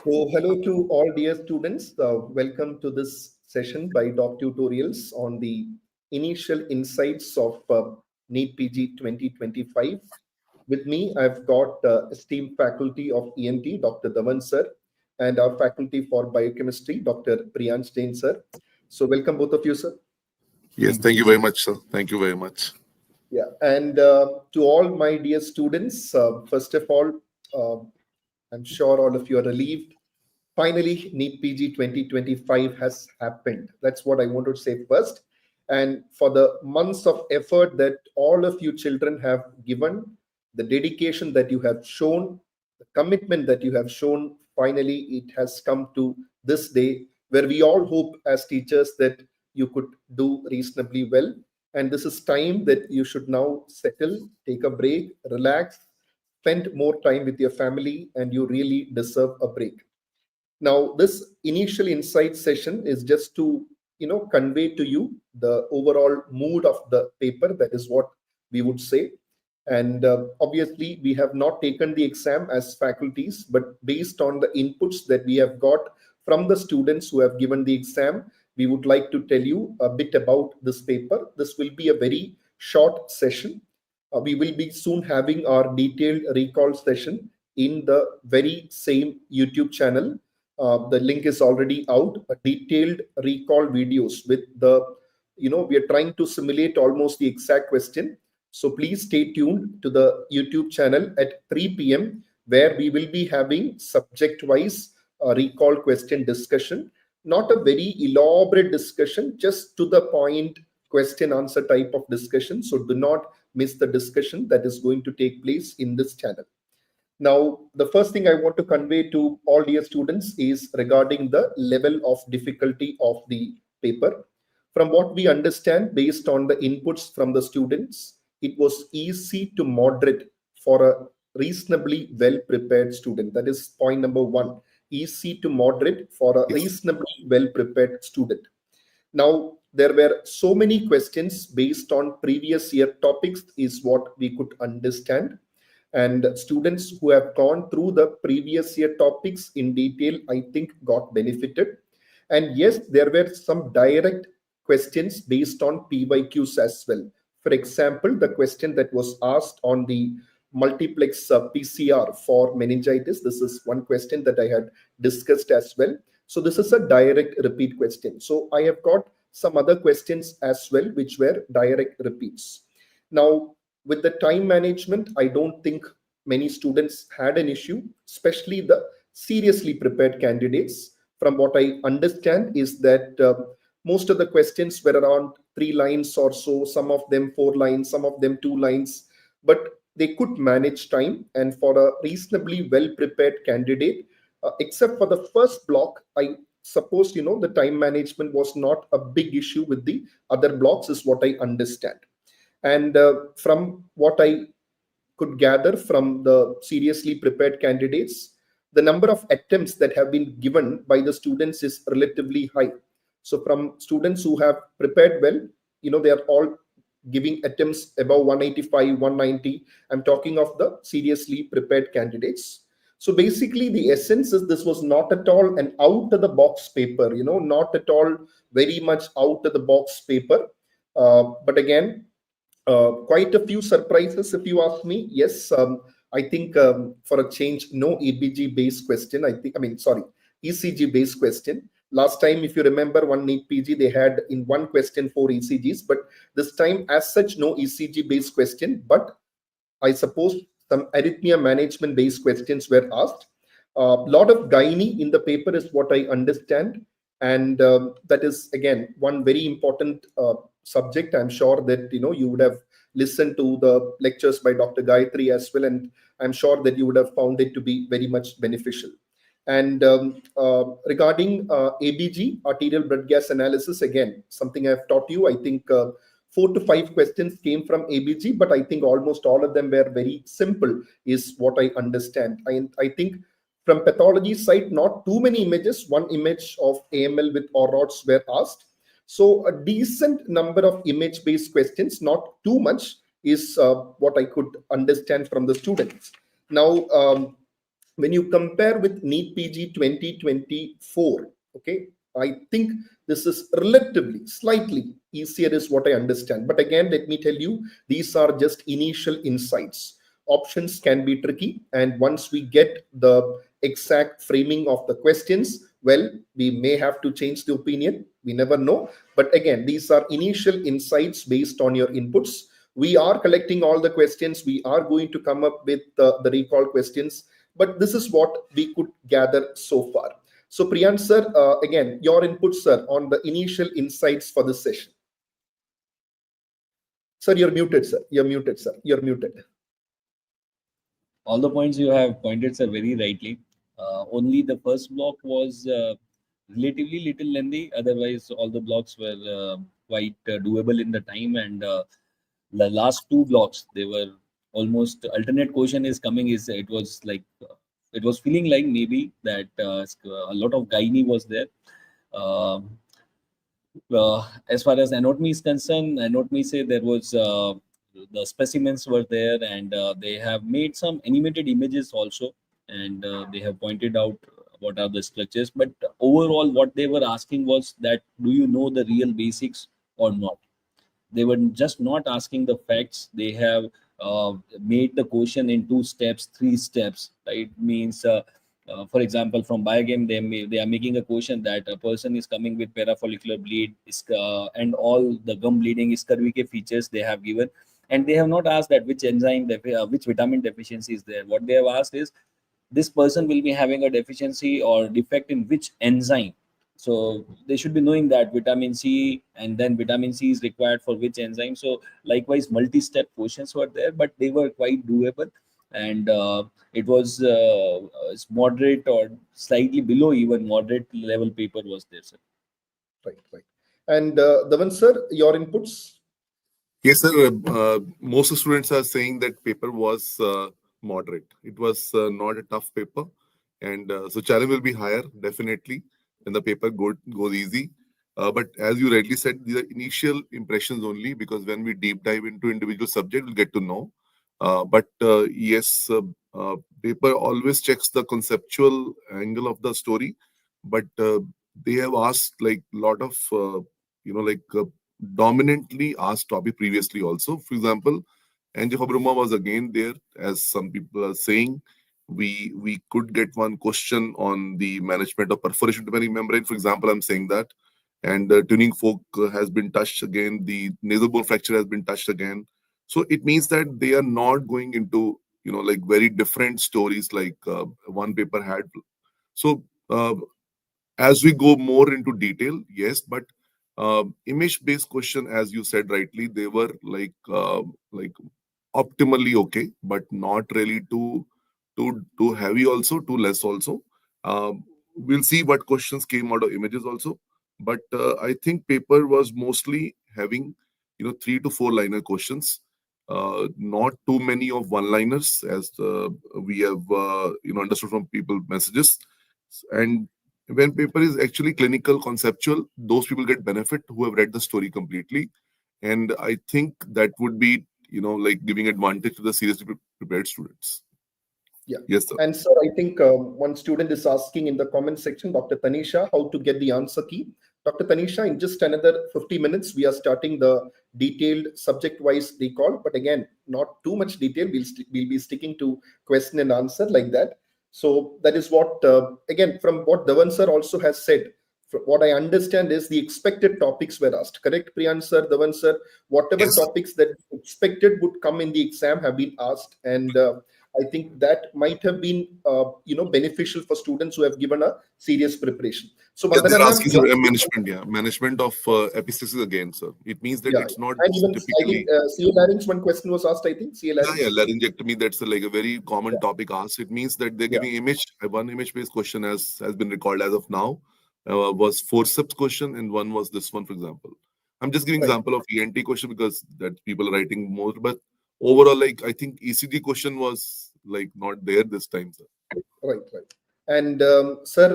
So, hello to all dear students. Welcome to this session by DocTutorials on the initial insights of NEET PG 2025. With me, I've got esteemed faculty of ENT, Dr. Dhawan sir, and our faculty for biochemistry, Dr. Priyansh Jain sir. So, welcome both of you, sir. Yes, thank you very much, sir. Thank you very much. Yeah, and to all my dear students, first of all, uh, I'm sure all of you are relieved. Finally, NEET PG 2025 has happened. That's what I want to say first. And for the months of effort that all of you children have given, the dedication that you have shown, the commitment that you have shown, finally, it has come to this day where we all hope as teachers that you could do reasonably well. And this is time that you should now settle, take a break, relax, spend more time with your family, and you really deserve a break. Now, this initial insight session is just to convey to you the overall mood of the paper. That is what we would say. And obviously, we have not taken the exam as faculties, but based on the inputs that we have got from the students who have given the exam, we would like to tell you a bit about this paper. This will be a very short session. We will be soon having our detailed recall session in the very same YouTube channel. The link is already out. A detailed recall videos with the, we are trying to simulate almost the exact question. So please stay tuned to the YouTube channel at 3 p.m. where we will be having subject-wise recall question discussion. Not a very elaborate discussion, just to the point question answer type of discussion. So do not miss the discussion that is going to take place in this channel. Now, the first thing I want to convey to all dear students is regarding the level of difficulty of the paper. From what we understand, based on the inputs from the students, it was easy to moderate for a reasonably well-prepared student. That is point number one, easy to moderate for a Yes. reasonably well-prepared student. Now, there were so many questions based on previous year topics is what we could understand. And students who have gone through the previous year topics in detail, I think got benefited. And yes, there were some direct questions based on PYQs as well. For example, the question that was asked on the multiplex PCR for meningitis. This is one question that I had discussed as well. So this is a direct repeat question. So I have got some other questions as well, which were direct repeats. Now, with the time management, I don't think many students had an issue, especially the seriously prepared candidates. From what I understand is that most of the questions were around 3 lines or so, some of them 4 lines, some of them 2 lines, but they could manage time. And for a reasonably well-prepared candidate, except for the first block, I suppose, the time management was not a big issue with the other blocks is what I understand. And from what I could gather from the seriously prepared candidates, the number of attempts that have been given by the students is relatively high. So from students who have prepared well, they are all giving attempts above 185, 190. I'm talking of the seriously prepared candidates. So basically the essence is this was not at all an out of the box paper, not at all very much out of the box paper. But again, quite a few surprises, if you ask me. Yes, I think for a change, no EBG based question. ECG based question. Last time, if you remember, one NEET PG, they had in one question 4 ECGs, but this time, as such, no ECG based question. But I suppose some arrhythmia management based questions were asked. A lot of gynae in the paper is what I understand. And that is, again, one very important subject. I'm sure that you would have listened to the lectures by Dr. Gayatri as well, and I'm sure that you would have found it to be very much beneficial. And regarding ABG, arterial blood gas analysis, again, something I've taught you. I think 4 to 5 questions came from ABG, but I think almost all of them were very simple, is what I understand. I think from pathology side, not too many images. One image of AML with rods were asked. So a decent number of image-based questions, not too much, is what I could understand from the students. Now, when you compare with NEET PG 2024, okay, I think this is relatively slightly easier is what I understand. But again, let me tell you, these are just initial insights. Options can be tricky, and once we get the exact framing of the questions, well, we may have to change the opinion. We never know. But again, these are initial insights based on your inputs. We are collecting all the questions. We are going to come up with the recall questions, but this is what we could gather so far. So Priyansh sir, again, your input, sir, on the initial insights for this session. Sir, you're muted, sir. You're muted, sir. You're muted. All the points you have pointed, sir, very rightly. Only the first block was relatively little lengthy. Otherwise, all the blocks were quite doable in the time. And the last two blocks, they were almost alternate question is coming. It was like it was feeling like maybe that a lot of gynae was there. As far as anatomy is concerned, anatomy say there was the specimens were there, and they have made some animated images also, and they have pointed out what are the structures. But overall, what they were asking was that do you know the real basics or not? They were just not asking the facts. They have made the question in 2 steps, 3 steps, right? Means for example, from biogame, they are making a question that a person is coming with parafollicular bleed and all the gum bleeding is Kervike features they have given, and they have not asked that which enzyme which vitamin deficiency is there. What they have asked is this person will be having a deficiency or defect in which enzyme. So they should be knowing that vitamin C, and then vitamin C is required for which enzyme. So likewise, multi-step questions were there, but they were quite doable, and it was moderate or slightly below even moderate level paper was there, sir. Right, right. And Dhawan sir, your inputs? Yes, sir. Most students are saying that paper was moderate. It was not a tough paper, and so challenge will be higher definitely when the paper goes easy. But as you rightly said, these are initial impressions only, because when we deep dive into individual subject, we'll get to know. But yes, paper always checks the conceptual angle of the story, but they have asked like lot of dominantly asked topic previously also. For example, angiofibroma was again there, as some people are saying. We could get one question on the management of perforation to membrane. For example, I'm saying that. And tuning fork has been touched again. The nasal bone fracture has been touched again. So it means that they are not going into like very different stories like one paper had. So as we go more into detail, yes, but image-based question, as you said rightly, they were like optimally okay, but not really too heavy also, too less also. We'll see what questions came out of images also, but I think paper was mostly having 3 to 4 liner questions, not too many of one liners, as we have understood from people messages. And when paper is actually clinical conceptual, those people get benefit who have read the story completely, and I think that would be like giving advantage to the seriously prepared students. Yeah. Yes, sir. And sir, I think one student is asking in the comment section, Dr. Tanisha, how to get the answer key. Dr. Tanisha, in just another 50 minutes, we are starting the detailed subject-wise recall. But again, not too much detail. We'll be sticking to question and answer like that. So that is what, again, from what Dhawan sir also has said, what I understand is the expected topics were asked. Correct, Priyansh sir, Dhawan sir? Whatever Yes. topics that expected would come in the exam have been asked. And I think that might have been, beneficial for students who have given a serious preparation. So, Yeah, Vandana they're ma'am, asking for management, management of epistasis again, sir. It means that yeah, it's not and even I typically. think CA larynx, one question was asked. I think CA larynx. Yeah, laryngectomy. That's like a very common Yeah, topic asked. It means that they're yeah, giving image. One image-based question has been recalled as of now. Was forceps question, and one was this one, for example. I'm just giving right, example of ENT question because that people are writing more. But overall, like I think ECG question was like not there this time, sir. right, right. And sir,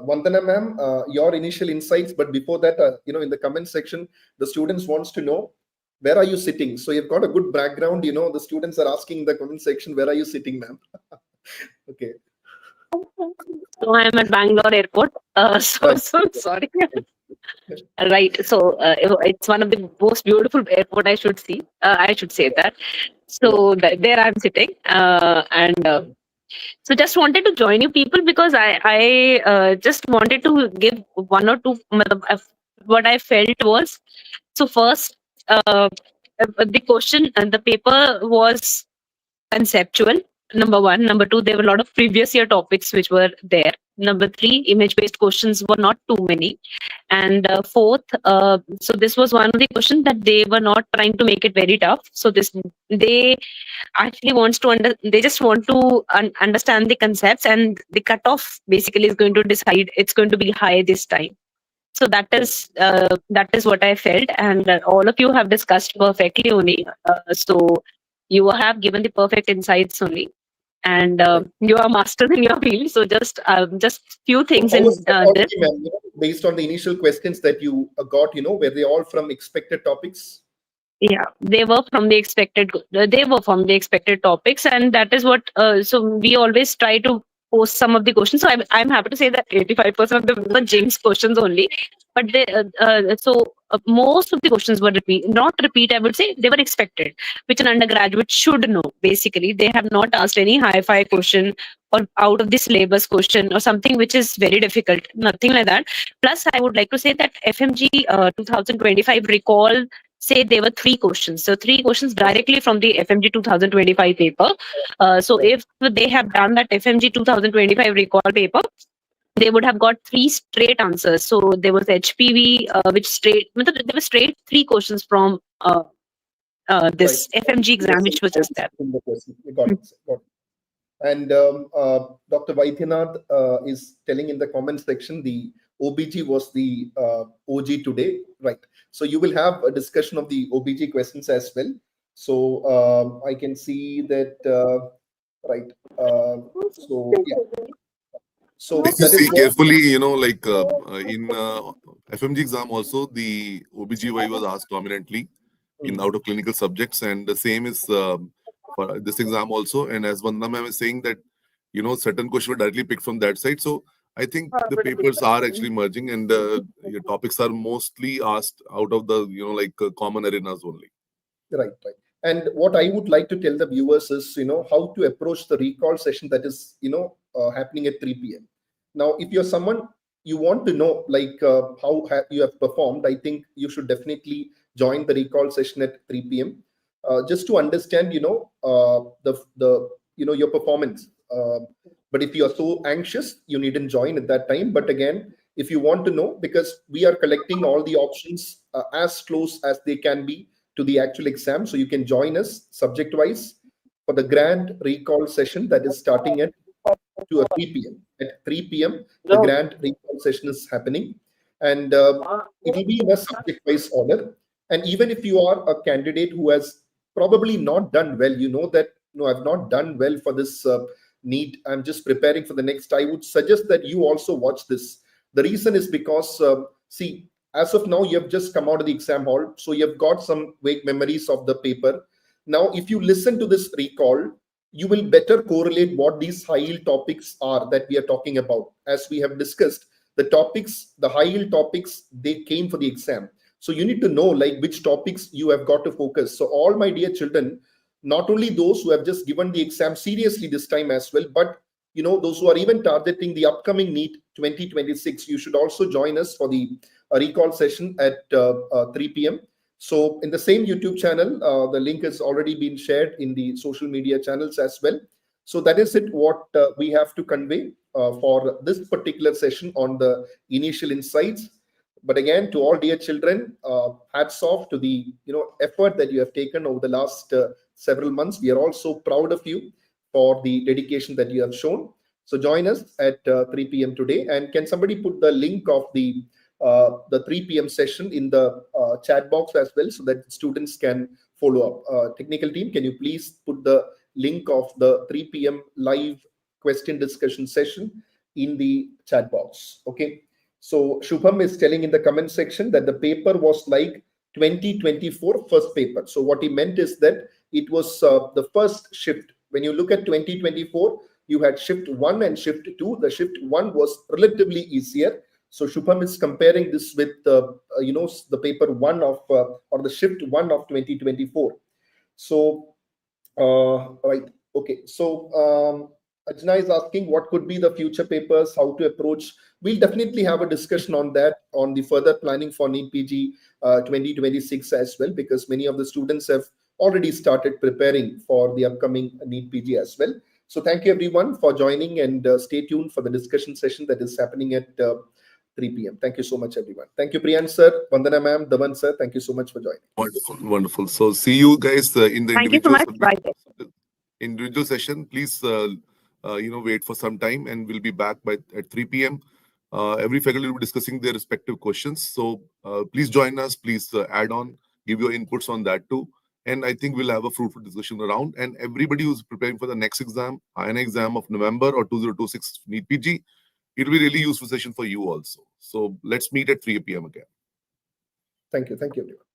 Vandana ma'am, your initial insights. But before that, in the comment section, the students wants to know, where are you sitting? So you've got a good background. The students are asking in the comment section, where are you sitting, ma'am? Okay. So I'm at Bangalore airport. Right. So sorry. Right. So it's one of the most beautiful airport I should see. I should say that. So there I'm sitting, and so just wanted to join you people because I just wanted to give one or two. What I felt was, so first, the question and the paper was conceptual. Number one. Number two, there were a lot of previous year topics which were there. Number three, image based questions were not too many. And fourth, so this was one of the questions that they were not trying to make it very tough. So this they actually wants to they just want to understand the concepts, and the cutoff basically is going to decide it's going to be high this time. So that is what I felt, and all of you have discussed perfectly only. So you have given the perfect insights only, and you are masters in your field. So just few things How in was the this. quality, ma'am? Based on the initial questions that you got, were they all from expected topics? Yeah, they were from the expected. They were from the expected topics, and that is what. So we always try to post some of the questions. So I'm happy to say that 85% of them were James questions only, but most of the questions were not repeat. I would say they were expected, which an undergraduate should know. Basically, they have not asked any hi-fi question or out of the syllabus question or something which is very difficult. Nothing like that. Plus, I would like to say that FMG 2025 recall say there were three questions. So three questions directly from the FMG 2025 paper. So if they have done that FMG 2025 recall paper, they would have got three straight answers. So there was HPV, there were straight three questions from this Right. FMG exam, which was just there. In the question. Got it. Got it. And Dr. Vaidhyanath is telling in the comment section the OBG was the OG today, right? So you will have a discussion of the OBG questions as well. So I can see that, right? So yeah. So If you that is see what. carefully, in FMG exam also, the OBGY was asked dominantly in out of clinical subjects, and the same is for this exam also. And as Vandana ma'am is saying that, certain questions were directly picked from that side. So I think the papers are actually merging, and your topics are mostly asked out of the, common arenas only. Right, right. And what I would like to tell the viewers is, how to approach the recall session that is, happening at 3 p.m. Now, if you're someone you want to know, like how you have performed, I think you should definitely join the recall session at 3 p.m. Just to understand, your performance. But if you are so anxious, you needn't join at that time. But again, if you want to know, because we are collecting all the options as close as they can be to the actual exam. So you can join us subject wise for the grand recall session that is starting at 3 p.m. At 3 p.m., the grand recall session is happening. And it will be in a subject wise order. And even if you are a candidate who has probably not done well, that, I've not done well for this NEET, I'm just preparing for the next, I would suggest that you also watch this. The reason is because, see, as of now, you have just come out of the exam hall, so you've got some vague memories of the paper. Now, if you listen to this recall, you will better correlate what these high yield topics are that we are talking about. As we have discussed, the high yield topics, they came for the exam. So you need to know like which topics you have got to focus. So all my dear children, not only those who have just given the exam seriously this time as well, but those who are even targeting the upcoming NEET 2026, you should also join us for the recall session at 3 p.m. So in the same YouTube channel, the link has already been shared in the social media channels as well. So that is it, what we have to convey for this particular session on the initial insights. But again, to all dear children, hats off to the effort that you have taken over the last several months. We are also proud of you for the dedication that you have shown. So join us at 3 p.m. today. And can somebody put the link of the 3 p.m. session in the chat box as well, so that students can follow up? Technical team, can you please put the link of the 3 p.m. live question discussion session in the chat box? Okay. So Shubham is telling in the comment section that the paper was like 2024 first paper. So what he meant is that it was the first shift. When you look at 2024, you had shift 1 and shift 2. The shift 1 was relatively easier. So Shubham is comparing this with the paper 1 of or the shift 1 of 2024. So right, okay. So Ajna is asking what could be the future papers, how to approach. We'll definitely have a discussion on that, on the further planning for NEET PG 2026 as well, because many of the students have already started preparing for the upcoming NEET PG as well. So thank you everyone for joining, and stay tuned for the discussion session that is happening at 3 p.m. Thank you so much, everyone. Thank you, Priyansh sir, Vandana ma'am, Dhawan sir. Thank you so much for joining. Wonderful, wonderful. So see you guys in the Thank you so much. Bye. individual session. Please, wait for some time, and we'll be back at 3 p.m. Every faculty will be discussing their respective questions. So please join us. Please add on, give your inputs on that too. And I think we'll have a fruitful discussion around. And everybody who's preparing for the next exam, INA exam of November or 2026 NEET PG, it will be really useful session for you also. So let's meet at 3 p.m. again. Thank you. Thank you, everyone.